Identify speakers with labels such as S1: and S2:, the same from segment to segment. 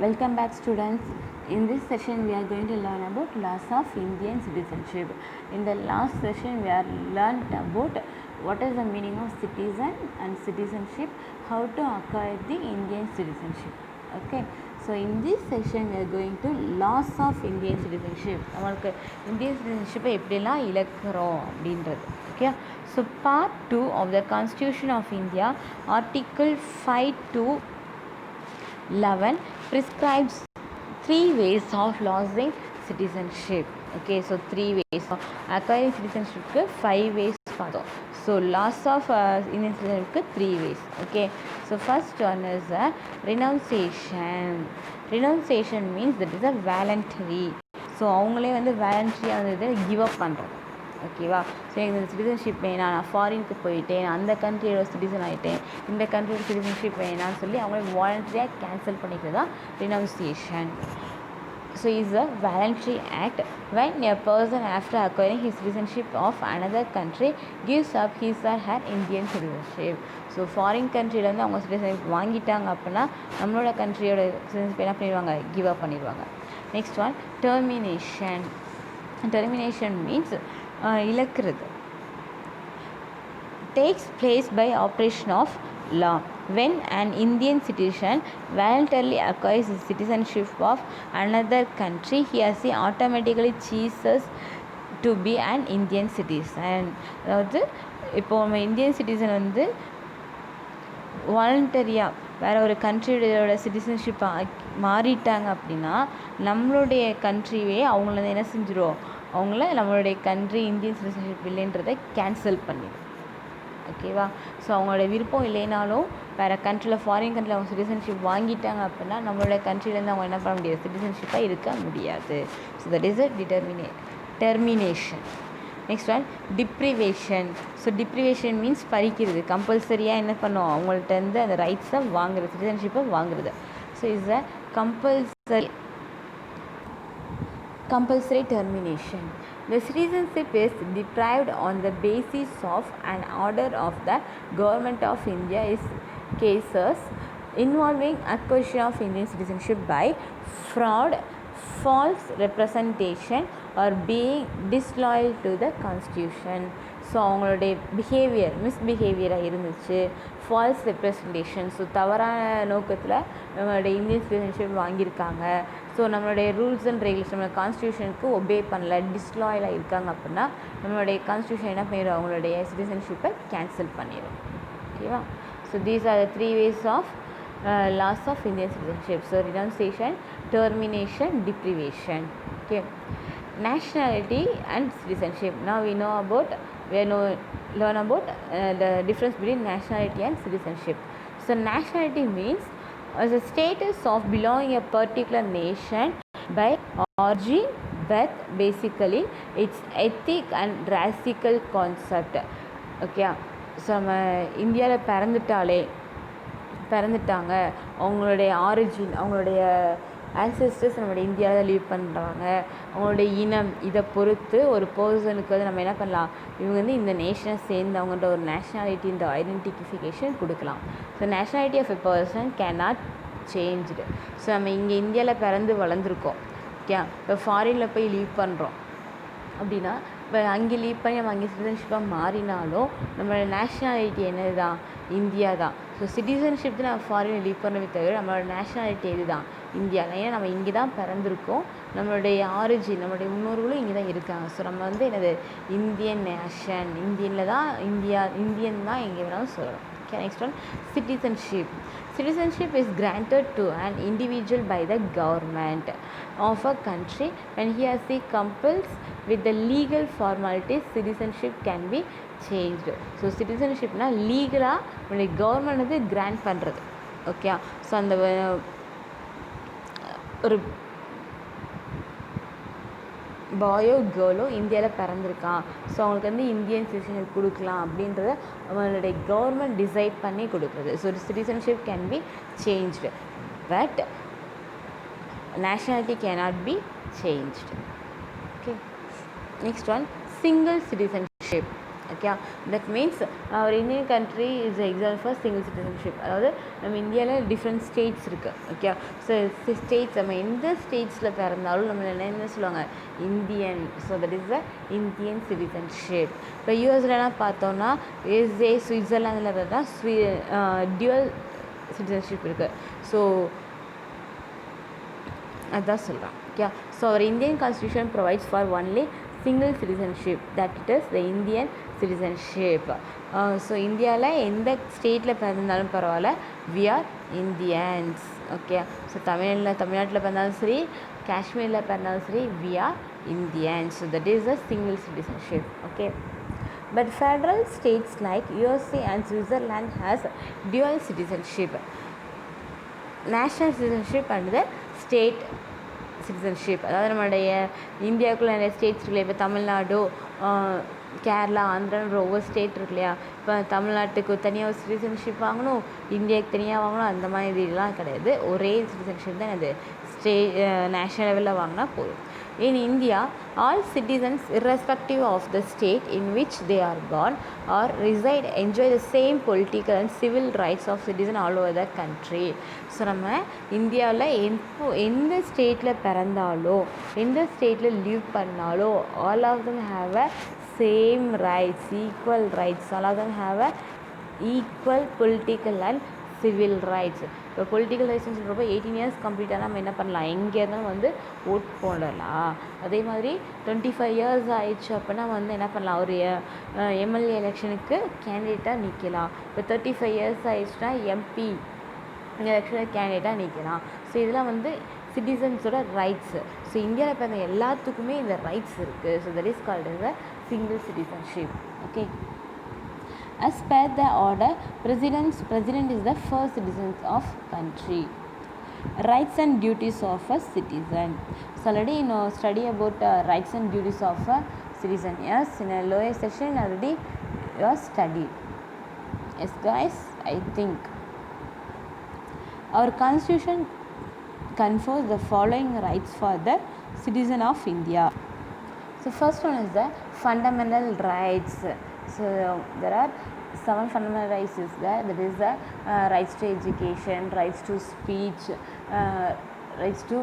S1: Welcome back, students. In this session we are going to learn about laws of Indian citizenship. In the last session we are learned about what is the meaning of citizen and citizenship, how to acquire the Indian citizenship. Okay, so in this session we are going to laws of Indian citizenship. நம்மளுக்கு Indian citizenship எப்படிலாம் இழக்கிறோம் அப்படின்றது. Okay, so part 2 of the Constitution of India, article 5 to 11 prescribes 3 ways of losing citizenship. Okay, so 3 ways of acquiring citizenship, 5 ways பார்த்தோம். So loss of Indian citizenship 3 ways. Okay, so first one is renunciation. Renunciation means that is a voluntary. So அவங்களே வந்து வாலண்டரியாக வந்து give up பண்ணுறது. ஓகேவா? So எனக்கு இந்த citizenship வேணாம், நான் ஃபாரினுக்கு போயிட்டேன், நான் அந்த கண்ட்ரியோட சிட்டிசன் ஆகிட்டேன், இந்த கண்ட்ரியோட சிட்டிசன்ஷிப் வேணான்னு சொல்லி அவங்களே வாலண்டரியாக கேன்சல் பண்ணிக்கிறது தான் renunciation. So is a voluntary act when a person after acquiring his citizenship of another country gives up his or her Indian citizenship. So foreign கண்ட்ரியிலேருந்து அவங்க சிட்டிசன்ஷிப் வாங்கிட்டாங்க அப்படின்னா நம்மளோட கண்ட்ரியோட சிட்டிசன்ஷிப் என்ன பண்ணிடுவாங்க, கிவ் அப் பண்ணிடுவாங்க. Next one termination. Termination means இழக்கிறது. Takes place by operation of law. When an Indian citizen voluntarily acquires the citizenship of another country, he or she automatically ceases to be an Indian citizen. அதாவது இப்போ நம்ம Indian citizen வந்து வாலண்டரியாக வேறு ஒரு கண்ட்ரியோட citizenship மாறிட்டாங்க அப்படின்னா நம்மளுடைய கண்ட்ரியே அவங்கள என்ன செஞ்சிடும், அவங்கள நம்மளுடைய கண்ட்ரி இந்தியன் சிட்டிசன்ஷிப் இல்லைன்றதை கேன்சல் பண்ணிடும். ஓகேவா? ஸோ அவங்களோட விருப்பம் இல்லைனாலும் வேறு கண்ட்ரியில் ஃபாரின் கண்ட்ரியில் அவங்க சிட்டிசன்ஷிப் வாங்கிட்டாங்க அப்படின்னா நம்மளோட கண்ட்ரிலேருந்து அவங்க என்ன பண்ண முடியாது, சிட்டிசன்ஷிப்பாக இருக்க முடியாது. So that is a termination. Next one deprivation. So deprivation means பறிக்கிறது. கம்பல்சரியாக என்ன பண்ணுவோம், அவங்கள்ட்ட இருந்து அந்த ரைட்ஸை வாங்குறது, சிட்டிசன்ஷிப்பை வாங்குறது. So is a compulsory termination. The citizenship is deprived on the basis of an order of the Government of India in cases involving acquisition of Indian citizenship by fraud, false representation or being disloyal to the Constitution. So அவங்களுடைய behaviour மிஸ்பிஹேவியராக இருந்துச்சு, falls representation, so தவறான நோக்கத்தில் நம்மளுடைய Indian citizenship வாங்கியிருக்காங்க, so நம்மளுடைய rules and regulation நம்மளோட கான்ஸ்டியூஷனுக்கு obey பண்ணல, டிஸ்லாயலாக இருக்காங்க அப்படின்னா நம்மளுடைய கான்ஸ்டியூஷன் என்ன பண்ணிடும், அவங்களுடைய சிட்டிசன்ஷிப்பை கேன்சல் பண்ணிடும். ஓகேவா? So these are the 3 ways of loss of Indian citizenship. So renunciation, termination, deprivation. Okay, nationality and citizenship. Now we learn about the difference between nationality and citizenship. So nationality means the status of belonging a particular nation by origin, birth, basically its ethnic and racial concept. Okay, so நம்ம இந்தியாவில் பிறந்துட்டாங்க, அவங்களுடைய origin, அவங்களுடைய ancestors நம்மளுடைய இந்தியாவில் leave பண்ணுறாங்க, அவங்களுடைய இனம், இதை பொறுத்து ஒரு பர்சனுக்கு வந்து நம்ம என்ன பண்ணலாம், இவங்க வந்து இந்த நேஷனை சேர்ந்தவங்கன்ற ஒரு நேஷ்னாலிட்டின்ற ஐடென்டிஃபிகேஷன் கொடுக்கலாம். So nationality of a person can not changed. So நம்ம இங்கே இந்தியாவில் பிறந்து வளர்ந்துருக்கோம். ஓகே, இப்போ ஃபாரினில் போய் லீவ் பண்ணுறோம் அப்படின்னா இப்போ அங்கே லீவ் பண்ணி நம்ம அங்கே சிட்டிசன்ஷிப்பாக மாறினாலும் நம்மளோட நேஷ்னாலிட்டி என்னது தான், இந்தியா தான். ஸோ சிட்டிசன்ஷிப் நம்ம ஃபாரினில் லீவ் பண்ணவே தவிர நம்மளோட நேஷ்னாலிட்டி எது தான், இந்தியா தான். ஏன்னா நம்ம இங்கே தான் பிறந்திருக்கோம், நம்மளுடைய ஆரிஜின், நம்மளுடைய முன்னோர்களும் இங்கே தான் இருக்காங்க. ஸோ நம்ம வந்து என்னது, இந்தியன் நேஷன், இந்தியனில் தான் இந்தியன் தான் எங்கே வேணாலும் சொல்லலாம். Okay, next one, citizenship. Citizenship is granted to an individual by the government of a country when he or she compels with the legal formalities. Citizenship can be changed. So citizenshipனா லீகலாக நம்மளுடைய government வந்து grand பண்ணுறது. Okay, so அந்த ஒரு பாயோ கேர்ளோ இந்தியாவில் பிறந்திருக்கான், so அவங்களுக்கு வந்து Indian citizenship கொடுக்கலாம் அப்படின்றத அவங்களுடைய கவர்மெண்ட் டிசைட் பண்ணி கொடுக்குறது. So citizenship can be changed but nationality cannot be changed. Okay, next one single citizenship. Okay. That means our Indian country is example for single citizenship. அதாவது நம்ம இந்தியாவில் டிஃப்ரெண்ட் ஸ்டேட்ஸ் இருக்குது. Okay. So states நம்ம எந்த ஸ்டேட்ஸில் பிறந்தாலும் நம்ம என்ன சொல்லுவாங்க, Indian. So that is the Indian citizenship. இப்போ யூஎஸ்லலாம் பார்த்தோன்னா யூஎஸ்ஏ, சுவிட்சர்லாந்தில் பார்த்தா டியூவல் சிட்டிசன்ஷிப் இருக்குது. ஸோ அதுதான் சொல்கிறேன். Okay. So our Indian constitution provides for only single citizenship, that it is the Indian citizenship. So இந்தியாவில் எந்த ஸ்டேட்டில் பிறந்தாலும் பரவாயில்ல, we are Indians. Okay. So தமிழ்நாட்டில் பிறந்தாலும் சரி, காஷ்மீரில் பிறந்தாலும் சரி, we are Indians. So that is a single citizenship. Okay. But federal states like USA and Switzerland has dual citizenship, national citizenship and the state citizenship. அதாவது நம்மளுடைய இந்தியாவுக்குள்ள நிறைய states இருக்குல்லையா, இப்போ தமிழ்நாடு, கேரளா, ஆந்திரான்ற ஒவ்வொரு ஸ்டேட் இருக்கு இல்லையா. இப்போ தமிழ்நாட்டுக்கு தனியாக ஒரு சிட்டிசன்ஷிப் வாங்கணும், இந்தியாவுக்கு தனியாக வாங்கணும், அந்த மாதிரி இதெல்லாம் கிடையாது. ஒரே சிட்டிசன்ஷிப் தான் அது நேஷ்னல் லெவலில் வாங்கினா போதும். In India, all citizens, irrespective of the state in which they are born or reside, enjoy the same political and civil rights of citizens all over the country. So நம்ம இந்தியாவில் எந்த ஸ்டேட்டில் பிறந்தாலோ, எந்த ஸ்டேட்டில் லிவ் பண்ணாலோ, all of them have a same rights, equal rights. All of them have a equal political and civil rights. இப்போ political ரைட்ஸ்னு சொல்கிறப்போ 18 years கம்ப்ளீட்டாக நம்ம என்ன பண்ணலாம், எங்கே இருந்தாலும் வந்து ஓட் போடலாம். அதே மாதிரி 25 years ஆயிடுச்சு அப்படின்னா வந்து என்ன பண்ணலாம், ஒரு எம்எல்ஏ எலெக்ஷனுக்கு கேண்டிடேட்டாக நிற்கலாம். இப்போ 35 years ஆயிடுச்சுன்னா எம்பி எலெக்ஷனுக்கு கேண்டிடேட்டாக நிற்கலாம். ஸோ இதெல்லாம் வந்து சிட்டிசன்ஸோட ரைட்ஸு. ஸோ இந்தியாவில் பிறந்த எல்லாத்துக்குமே இந்த ரைட்ஸ் இருக்குது. So that is called as a single citizenship. Okay. As per the order, president is the first citizen of country. Rights and duties of a citizen. So already study about rights and duties of a citizen. Yes, in a lower section already you have studied. Yes guys, I think our constitution confers the following rights for the citizen of India. So first one is the fundamental rights. So there are 7 fundamental rights is there. That is the rights to education, rights to speech, rights to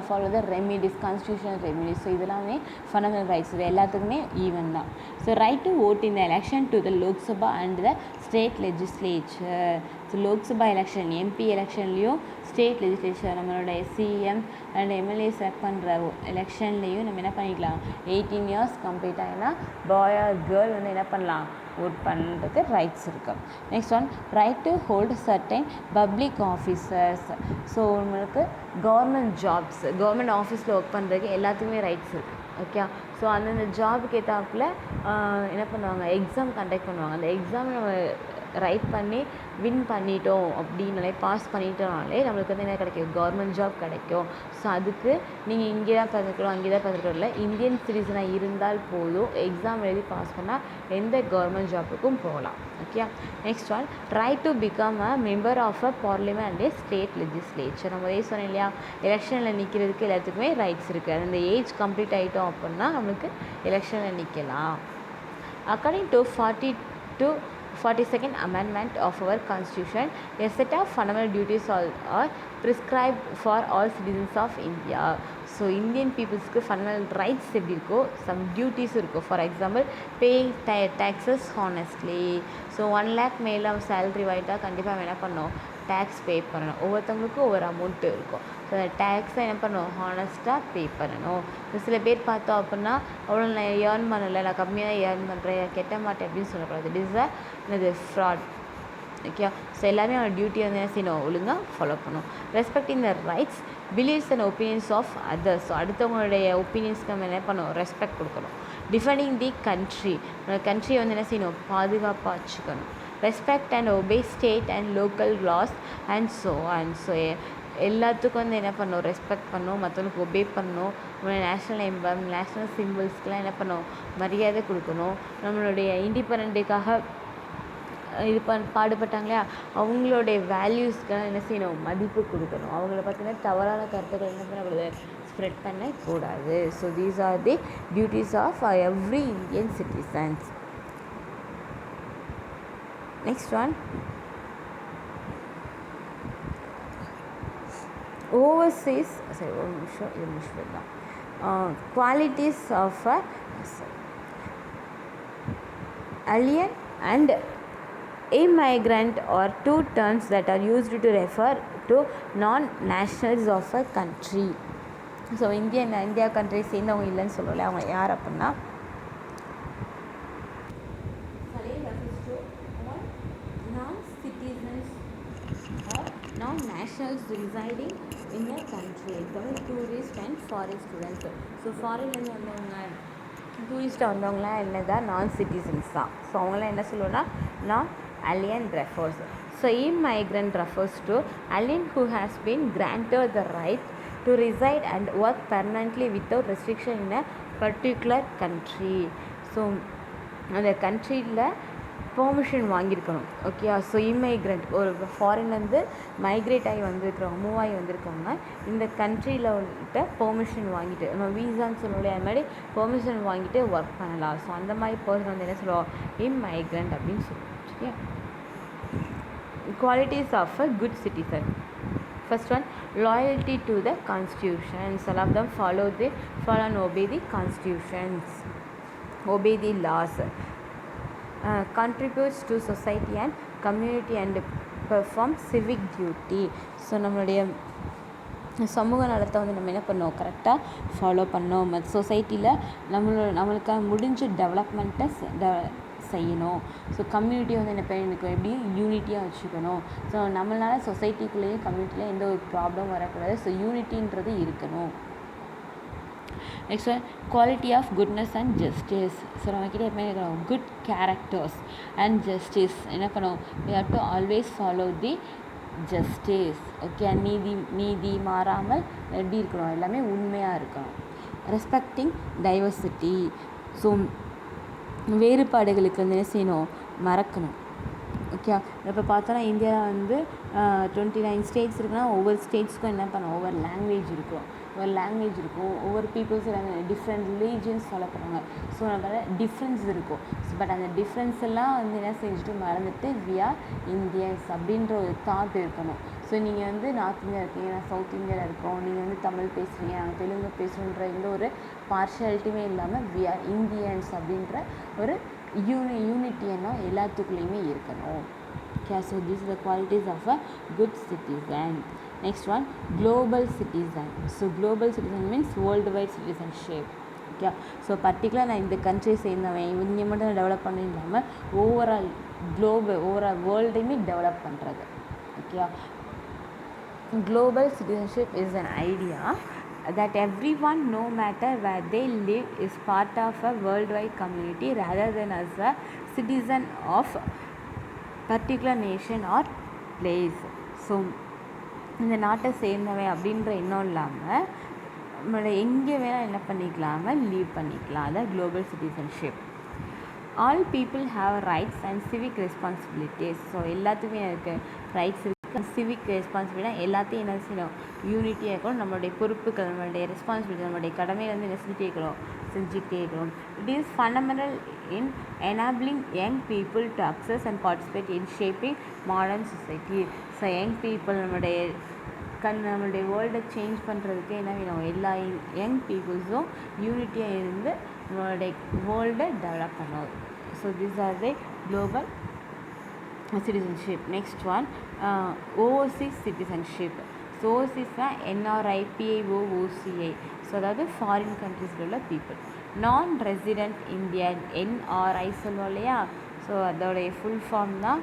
S1: follow the remedies, constitutional remedies. So இதெல்லாமே fundamental rights. இது எல்லாத்துக்குமே even தான். So right to vote in the election to the Lok Sabha and the state legislature. So Lok Sabha election, MP எலெக்ஷன்லேயும் state legislature நம்மளுடைய CM and MLA select பண்ணுற எலெக்ஷன்லேயும் நம்ம என்ன பண்ணிக்கலாம், 18 years கம்ப்ளீட் ஆகினா பாய் ஆர் கேர்ள் வந்து என்ன பண்ணலாம், ஓட் பண்ணுறதுக்கு ரைட்ஸ் இருக்குது. Next one, right to hold certain public officers. So உங்களுக்கு கவர்மெண்ட் ஜாப்ஸ், கவர்மெண்ட் ஆஃபீஸில் ஒர்க் பண்ணுறதுக்கு எல்லாத்துக்குமே ரைட்ஸ் இருக்குது. ஓகே. ஸோ அந்தந்த ஜாபுக்கு ஏற்றாப்புல என்ன பண்ணுவாங்க, எக்ஸாம் கண்டக்ட் பண்ணுவாங்க. அந்த எக்ஸாம் நம்ம ரைட் பண்ணி வின் பண்ணிட்டோம் அப்படின்னாலே, பாஸ் பண்ணிட்டோம்னாலே நம்மளுக்கு வந்து என்ன கிடைக்கும், கவர்மெண்ட் ஜாப் கிடைக்கும். ஸோ அதுக்கு நீங்கள் இங்கே தான் பார்த்துக்கிறோம், அங்கே தான் பார்த்துக்கிறோம் இல்லை, இந்தியன் சிட்டிசனாக இருந்தால் போதும், எக்ஸாம் எழுதி பாஸ் பண்ணால் எந்த கவர்மெண்ட் ஜாப்புக்கும் போகலாம். Okay. Next one, right to become a member of a parliament and a state legislature. நம்ம இதே சொன்னோம் இல்லையா, எலெக்ஷனில் நிற்கிறதுக்கு எல்லாத்துக்குமே ரைட்ஸ் இருக்குது. அந்த ஏஜ் கம்ப்ளீட் ஆகிட்டோம் அப்படின்னா நம்மளுக்கு எலெக்ஷனில் நிற்கலாம். According to 42nd amendment of our constitution, a set of fundamental duties are prescribed for all citizens of India. So Indian பீப்புள்ஸ்க்கு ஃபண்டமெண்டல் ரைட்ஸ் எப்படி இருக்கோ, சம் டியூட்டிஸ் இருக்கும். For example, paying taxes honestly. So 1 lakh மேலே salary வாங்கிட்டால் கண்டிப்பாக என்ன பண்ணணும், tax பே பண்ணணும். ஒவ்வொருத்தவங்களுக்கும் ஒவ்வொரு அமௌண்ட்டு இருக்கும். ஸோ அந்த டேக்ஸை என்ன பண்ணணும், ஹானஸ்ட்டாக பே பண்ணணும். ஸோ சில பேர் பார்த்தோம் அப்படின்னா, அவ்வளோ நான் ஏர்ன் பண்ணலை, நான் கம்மியாக தான் ஏர்ன் பண்ணுறேன், கெட்ட மாட்டேன் அப்படின்னு சொல்லக்கூடாது. இட் இஸ் என்னது, ஃப்ராட். ஓகே. ஸோ எல்லாமே அவனோட டியூட்டி வந்து என்ன செய்யணும், ஒழுங்காக ஃபாலோ பண்ணணும். Respecting the rights, beliefs and opinions of others. So அடுத்தவங்களுடைய ஒப்பீனியன்ஸ்க்கு நம்ம என்ன பண்ணணும், ரெஸ்பெக்ட் கொடுக்கணும். டிஃபெண்டிங் தி கண்ட்ரி, கண்ட்ரியை வந்து என்ன செய்யணும், பாதுகாப்பாக வச்சுக்கணும். Respect and obey state and local laws and so and so எல்லாத்துக்கும் வந்து என்ன பண்ணணும், ரெஸ்பெக்ட் பண்ணணும், மற்றவங்களுக்கு ஒபே பண்ணணும். நம்மளுடைய நேஷ்னல் எம்பம், நேஷ்னல் சிம்பிள்ஸ்க்கெலாம் என்ன பண்ணணும், மரியாதை கொடுக்கணும். நம்மளுடைய இண்டிபெண்டன்ட்டுக்காக இது பாடுபட்டாங்களே, அவங்களுடைய வேல்யூஸ்க்கெலாம் என்ன செய்யணும், மதிப்பு கொடுக்கணும். அவங்கள பார்த்தீங்கன்னா தவறான கருத்துக்கள் என்ன பண்ணக்கூடாது, ஸ்ப்ரெட் பண்ணக்கூடாது. So these are the duties of every Indian citizens. Next one, overseas, sorry, ஒரு நிமிஷம் இது முடிச்சுடலாம். Qualities of alien and immigrant are two terms that are used to refer to non-nationals of a country. So India country சேர்ந்தவங்க இல்லைன்னு சொல்லலை. அவங்க யார் அப்படின்னா non-citizens or non-nationals residing in a country, example tourist and foreign students. So ஃபாரின்லேருந்து வந்தவங்க டூரிஸ்ட்டாக வந்தவங்களாம் என்னதான் நான் சிட்டிசன்ஸ் தான். ஸோ அவங்களாம் என்ன சொல்லுவோன்னா நான் alien refers. So immigrant refers to alien who has been granted the right to reside and work permanently without restriction in a particular country. So அந்த கண்ட்ரியில் பெர்மிஷன் வாங்கியிருக்கணும். ஓகே. ஸோ இம்மைக்ரெண்ட் ஒரு ஃபாரின்லேருந்து மைக்ரேட் ஆகி வந்திருக்கிறவங்க, move ஆகி வந்திருக்கவங்க இந்த கண்ட்ரியில் வந்துட்டு பெர்மிஷன் வாங்கிட்டு, நம்ம வீசான்னு சொல்லலையே, அது மாதிரி பெர்மிஷன் வாங்கிட்டு ஒர்க் பண்ணலாம். ஸோ அந்த மாதிரி பர்சன் வந்து என்ன சொல்லுவோம், இம்மைக்ரெண்ட் அப்படின்னு சொல்லுவோம். Okay. Qualities of a good citizen. First one, loyalty to the constitution. All of them follow and obey the constitutions, obey the laws, contributes to society and community and perform civic duty. So நம்மளுடைய சமூக நலத்தை வந்து நம்ம என்ன பண்ணோம், கரெக்டாக follow பண்ணோம். சொசைட்டியில் நம்மளுக்காக முடிஞ்ச டெவலப்மெண்ட்டை செய்யணும். ஸோ கம்யூனிட்டியை வந்து என்ன பண்ணிக்கணும், எப்படி யூனிட்டியாக வச்சுக்கணும். ஸோ நம்மளால் சொசைட்டிக்குள்ளேயும் கம்யூனிட்டியில் எந்த ஒரு ப்ராப்ளம் வரக்கூடாது. ஸோ யூனிட்டின்றது இருக்கணும். Next one, quality of goodness and justice. So நம்மக்கிட்ட எப்போ இருக்கணும், குட் கேரக்டர்ஸ் அண்ட் ஜஸ்டிஸ் என்ன பண்ணுவோம், we have to always follow the justice. Okay. நீதி மாறாமல் எப்படி இருக்கணும், எல்லாமே உண்மையாக இருக்கணும். Respecting diversity. ஸோ வேறுபாடுகளுக்கு வந்து என்ன செய்யணும், மறக்கணும். ஓகே. இப்போ பார்த்தோன்னா இந்தியாவில் வந்து 29 ஸ்டேட்ஸ் இருக்குன்னா ஒவ்வொரு ஸ்டேட்ஸ்க்கும் என்ன பண்ணணும், ஒவ்வொரு லாங்குவேஜ் இருக்கும், ஒவ்வொரு பீப்புள்ஸ் டிஃப்ரெண்ட் ரிலீஜியன்ஸ் ஃபாலோ பண்ணுவாங்க. ஸோ நம்மளால டிஃப்ரென்ஸ் இருக்கும். பட் அந்த டிஃப்ரென்ஸ் எல்லாம் வந்து என்ன செஞ்சுட்டு மறந்துட்டு வி ஆர் இந்தியன்ஸ் அப்படின்ற ஒரு தாட் இருக்கணும். ஸோ நீங்கள் வந்து நார்த் இந்தியா இருக்கீங்க, நான் சவுத் இந்தியாவில் இருக்கோம், நீங்கள் வந்து தமிழ் பேசுகிறீங்க, நாங்கள் தெலுங்கு பேசுகிறோன்ற எந்த ஒரு பார்ஷியாலிட்டியுமே இல்லாமல் வி ஆர் இந்தியன்ஸ் அப்படின்ற ஒரு யூனிட்டி எண்ணம் எல்லாத்துக்குள்ளேயுமே இருக்கணும். Okay, so these are the qualities of a good citizen. Next one, global citizen. So global citizen means worldwide citizenship. Okay, so particular நான் இந்த கண்ட்ரி சேர்ந்தவன், இவங்க மட்டும் டெவலப் பண்ண இல்லாமல் ஓவரால் ஓவரால் வேர்ல்டையுமே டெவலப் பண்ணுறது. Okay. Global citizenship is an idea that everyone, no matter where they live, is part of a worldwide community rather than as a citizen of particular nation or place. So இந்த நாட்டை சேர்ந்தவன் அப்படின்ற எண்ணம் இல்லாமல் நம்மளோட எங்கே வேணால் என்ன பண்ணிக்கலாமல் லீவ் பண்ணிக்கலாம். அதான் global citizenship. All people have rights and civic responsibilities. So எல்லாத்துக்குமே இருக்குது ரைட்ஸ் இருக்குது, சிவிக் ரெஸ்பான்சிபிலிட்டி. எல்லாத்தையும் என்ன செய்யணும், யூனிட்டியாக இருக்கணும். நம்மளுடைய பொறுப்புகள், நம்மளுடைய ரெஸ்பான்சிபிலிட்டி, நம்மளுடைய கடமையை வந்து என்ன செஞ்சுட்டே இருக்கணும். It is fundamental in enabling young people to access and participate in shaping modern society. So young people நம்மளுடைய வேர்ல்டை சேஞ்ச் பண்ணுறதுக்கு என்ன வேணும், எல்லா யங் பீப்புள்ஸும் யூனிட்டியாக இருந்து நம்மளுடைய வேர்ல்டை டெவலப் பண்ணும். So this are the global citizenship. Next one, overseas citizenship. So ஓவர்சீஸ்னால் NRI, PIO, OCI. ஸோ அதாவது ஃபாரின் கண்ட்ரீஸில் உள்ள பீப்புள். நான் ரெசிடெண்ட் இந்தியன், NRI சொல்லுவோம் இல்லையா. ஸோ அதோடைய ஃபுல் ஃபார்ம் தான்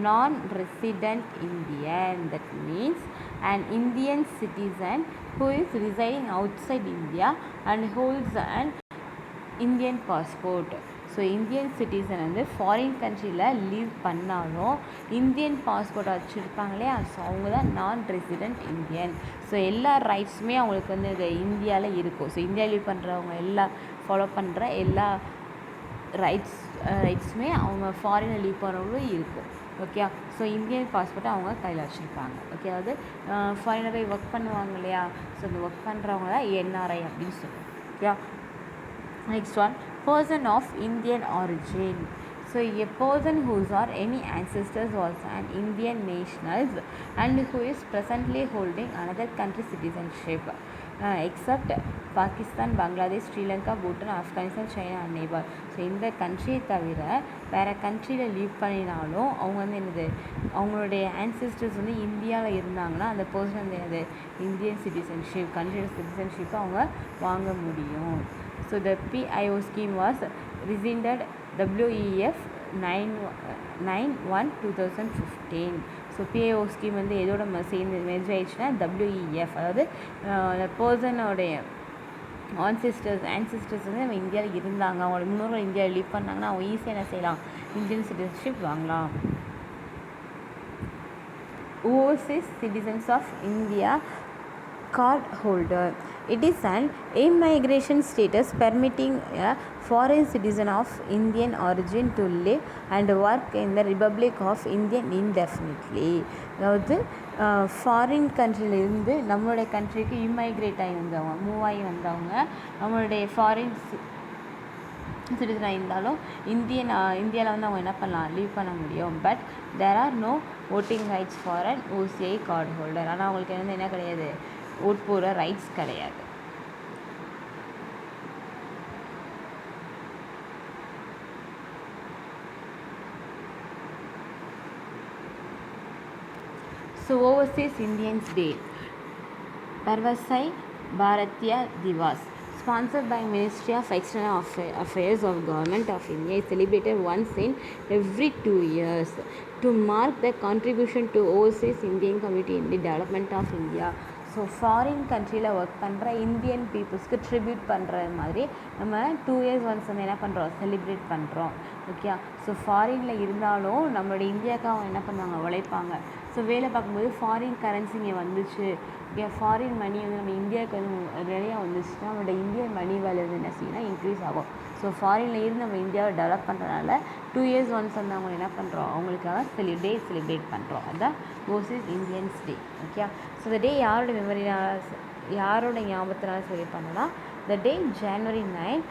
S1: நான் resident Indian. That means an Indian citizen who is residing outside India and holds an Indian passport. So Indian citizen வந்து ஃபாரின் கண்ட்ரியில் லீவ் பண்ணாலும் இந்தியன் பாஸ்போர்ட் வச்சுருப்பாங்க இல்லையா. ஸோ அவங்க தான் நான் ரெசிடெண்ட் இந்தியன். ஸோ எல்லா ரைட்ஸுமே அவங்களுக்கு வந்து இது இந்தியாவில் இருக்கும். ஸோ இந்தியா லீவ் பண்ணுறவங்க எல்லா ஃபாலோ பண்ணுற எல்லா ரைட்ஸுமே அவங்க ஃபாரினில் லீவ் பண்ணுறவங்களும் இருக்கும். ஓகே. ஸோ இந்தியன் பாஸ்போர்ட்டை அவங்க கையில் வச்சுருப்பாங்க. ஓகே. அதாவது ஃபாரினில் போய் ஒர்க் பண்ணுவாங்க இல்லையா, ஸோ இந்த ஒர்க் பண்ணுறவங்க தான் என்ஆர்ஐ அப்படின்னு சொல்லுவோம். Okay. Next one, person of Indian origin. So a person whose or any ancestors was an Indian nationals and who is presently holding another country citizenship except Pakistan, Bangladesh, Sri Lanka, Bhutan, Afghanistan, China and Nepal. So இந்த கண்ட்ரியை தவிர வேறு கண்ட்ரியில் leave பண்ணினாலும் அவங்க வந்து என்னது, அவங்களுடைய ancestors வந்து இந்தியாவில் இருந்தாங்கன்னா அந்த பர்சன் வந்து என்னது இந்தியன் சிட்டிசன்ஷிப், கண்ட்ரியோட சிட்டிசன்ஷிப்பை அவங்க வாங்க முடியும். So the PIO scheme was rescinded WEF 9/1/2015. So PIO scheme வந்து எதோட சேர்ந்து மெர்ஜ் ஆயிடுச்சுன்னா WEF, அதாவது பர்சனோடைய ஆன்சிஸ்டர்ஸ் வந்து நம்ம இந்தியாவில் இருந்தாங்க, அவங்களோட முன்னோர்கள் இந்தியாவில் லீவ் பண்ணாங்கன்னா அவங்க ஈஸியாக என்ன செய்யலாம், இந்தியன் சிட்டிசன்ஷிப் வாங்கலாம். Overseas citizens of India card holder. It is an immigration status permitting a foreign citizen of Indian origin to live and work in the Republic of India indefinitely. அதாவது foreign கண்ட்ரியிலேருந்து நம்மளுடைய கண்ட்ரிக்கு இம்மைக்ரேட் ஆகி வந்தவங்க, move ஆகி வந்தவங்க நம்மளுடைய foreign சிட்டிசனாக இருந்தாலும் இந்தியாவில் வந்து அவங்க என்ன பண்ணலாம், லீவ் பண்ண முடியும். But there are no voting rights for an OCI card holder. ஆனால் அவங்களுக்கு வந்து என்ன கிடையாது, ஓட் போகிற ரைட்ஸ் கிடையாது. So overseas Indians day, Pravasi Bharatiya Divas, sponsored by Ministry of External Affairs of Government of India, is celebrated once in every 2 years to mark the contribution to overseas Indian community in the development of India. So foreign கண்ட்ரியில் work பண்ணுற Indian பீப்புள்ஸ்க்கு tribute பண்ணுற மாதிரி நம்ம 2 years once வந்து என்ன பண்ணுறோம், celebrate பண்ணுறோம். Okay. So ஃபாரினில் இருந்தாலும் நம்மளுடைய இந்தியாவுக்கு அவங்க என்ன பண்ணுவாங்க, உழைப்பாங்க. ஸோ வேலை பார்க்கும்போது ஃபாரின் கரன்சி இங்கே வந்துச்சு, இங்கே ஃபாரின் மணி வந்து நம்ம இந்தியாவுக்கு வந்து நிறையா வந்துச்சுன்னா நம்மளோட இந்தியன் மணி வேல்யூ வந்து என்ன செய்யணும், இன்க்ரீஸ் ஆகும். ஸோ ஃபாரினில் இருந்து நம்ம இந்தியாவை டெவலப் பண்ணுறதுனால 2 years ஒன்ஸ் வந்து அவங்க என்ன பண்ணுறோம், அவங்களுக்காக செலிப்ரேட் பண்ணுறோம். அதுதான் ஓவர்சீஸ் இந்தியன்ஸ் டே. ஓகே. ஸோ இந்த டே யாரோட மெமரினால், யாரோட ஞாபகத்தினால செலிப்ரேட் பண்ணோன்னா, the day January 9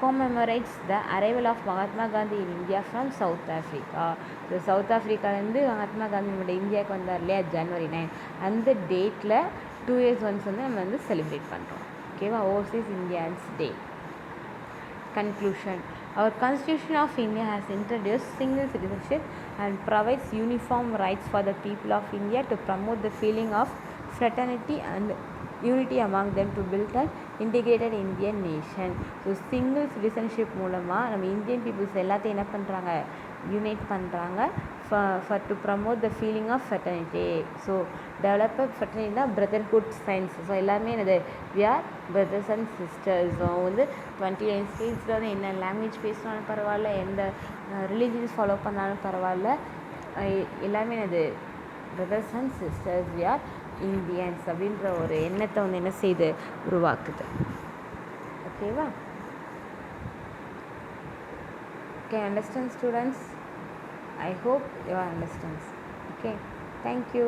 S1: commemorates the arrival of Mahatma Gandhi in India from South Africa. So South ஆஃப்ரிக்காலேருந்து மகாத்மா காந்தி நம்மளோட இந்தியாவுக்கு வந்தார் இல்லையா, January 9. அந்த டேட்டில் 2 years ஒன்ஸ் வந்து நம்ம வந்து செலிப்ரேட் பண்ணுறோம். ஓகேவா, Overseas Indians day. Conclusion. Our Constitution of India has introduced single citizenship and provides uniform rights for the people of India to promote the feeling of fraternity and unity among them to build an integrated Indian nation. So single citizenship மூலமாக நம்ம Indian peoples எல்லாத்தையும் என்ன பண்ணுறாங்க, unite பண்ணுறாங்க for to promote the feeling of fraternity. So develop fraternity தான் brotherhood science. So எல்லாருமே என்னது, we are brothers and sisters. So வந்து 29 ஸ்டேட்ஸில் வந்து என்ன லாங்குவேஜ் பேசினாலும் பரவாயில்ல, எந்த ரிலீஜியன்ஸ் ஃபாலோ பண்ணாலும் பரவாயில்ல, எல்லாமே என்னது brothers and sisters, we are Indians அப்படின்ற ஒரு எண்ணத்தை வந்து என்ன செய்து உருவாக்குது. ஓகேவா? Okay, understand students? I hope you understand. Okay, thank you.